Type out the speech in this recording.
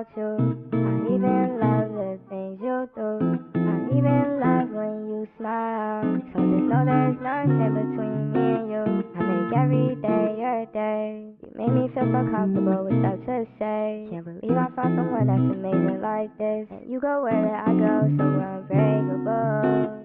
about you. I even love the things you do. I even love when you smile. So just know there's nothing between me and you. I make every day your day. You make me feel so comfortable with stuff to say. Can't believe I found someone that's amazing like this. And you go where I go, so we're unbreakable.